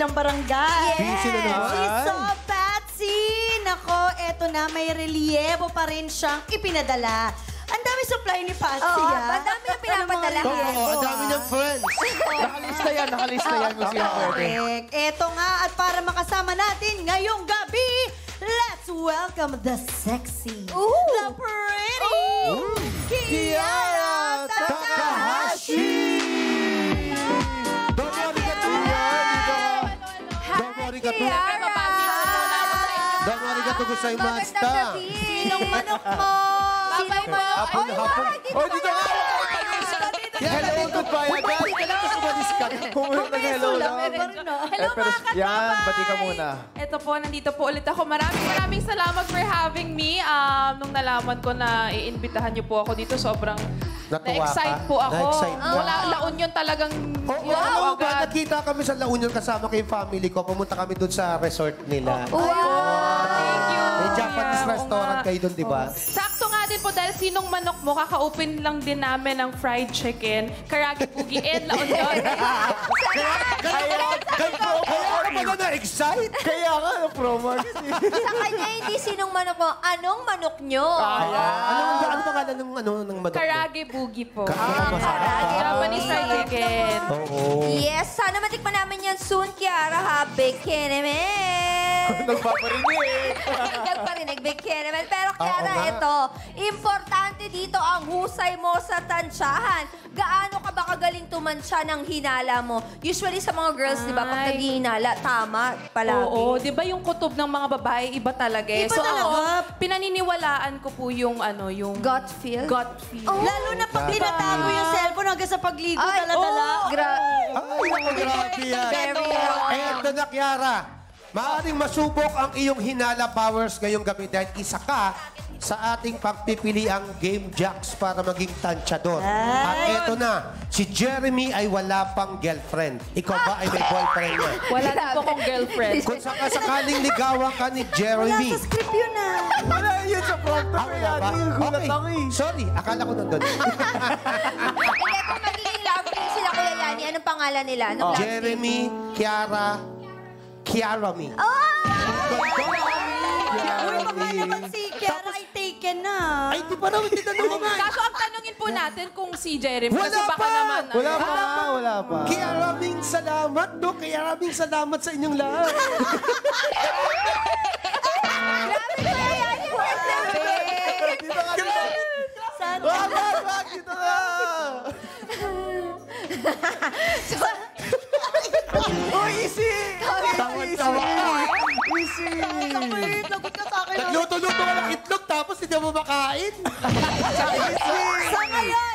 ng barangay. Busy na naman. She's so Patsy! Nako, eto na, may relievo pa rin siyang ipinadala. Ang dami supply ni Patsy, ang dami yung pinapadala. Oo, ang dami niyang friends. Nakalista yan kung sino pwede. Correct. Eto nga, at para makasama natin ngayong gabi, let's welcome the sexy, the pretty, Kiara Takahashi! Don't worry ka to yan, di ba? Don't worry ka to. Don't worry ka to ko sa'yo, Mazda. Sinong manok mo? Sinong manok? Hapon na hapon. Oh, dito nga! Hello, goodbye, guys. Kailangan sumalis ka. Kung nag-hello lang. Hello mga kasama! Yan, bati ka muna. Ito po, nandito po ulit ako. Maraming salamat for having me. Nung nalaman ko na iimbitahan niyo po ako dito, sobrang na-excite po ako. La Union talagang Oo, ba? Nakita kami sa La Union kasama kay family ko. Pumunta kami doon sa resort nila. Wow! Thank you! May Japanese restaurant kayo doon, di ba? Sakto nga din po dahil sinong manok mo, kaka-open lang din namin ng fried chicken, Karagi Pugi, and La Union. Kaya ka pala na-excite. Kaya nga, Promax. Sa kanya, hindi sinong manok mo. Anong manok nyo? Ano pangalan ng manok? Karagi Pugi po. Japanese fried chicken. Yes, sana matikman namin yan soon, Kiara, ha? Bekenemen! Nagpaparinig. Nagparinig, Bekenemen. Pero, Kiara, ito, importante dito ang husay mo sa tansyahan. Gaano ka ba kagaling tumansya ng hinala mo? Usually sa mga girls, di ba, pag naghihinala, tama palagi. Oo, di ba yung kutob ng mga babae, iba talaga eh. Iba talaga. Pinaniniwalaan ko po yung yung... Gut feel? Gut feel. Oh. Lalo na pag tinatago yung cellphone hanggang sa pagligo, dala-dala. Ay, grabe yan. Very wrong. Eto na, Kiara. Maaaring masubok ang iyong hinala powers ngayong gabi dahil isa ka sa ating pagpipiliang game jacks para maging tansyador. At eto na, si Jeremy ay wala pang girlfriend. Ikaw ba ay may boyfriend na? Wala din po akong girlfriend. Kung sakaling ligawan ka ni Jeremy. Wala sa script yun Wala yun sa pronto. Okay. Sorry, akala ko nandun. Hindi, kung magiging love team sila, Kuya Yani, anong pangalan nila? Anong love team? Jeremy, Kiara-me. Uy, baka naman si Kiara ay taken na. Ay, di pa naman tinanong nga. Kaso ang tanungin po natin kung si Jeremy. Wala kasi baka pa! naman. Wala pa. Kaya maraming salamat, no? Kaya maraming salamat sa inyong lahat. Grabe, Kuya Yani, worth it. Sana. Wag, dito ka! Uy, easy! Tawa-tawa! Easy! Wait, lagot ka sa akin. Nagluto-luto ka ng itlog tapos hindi mo makain. Sa ngayon,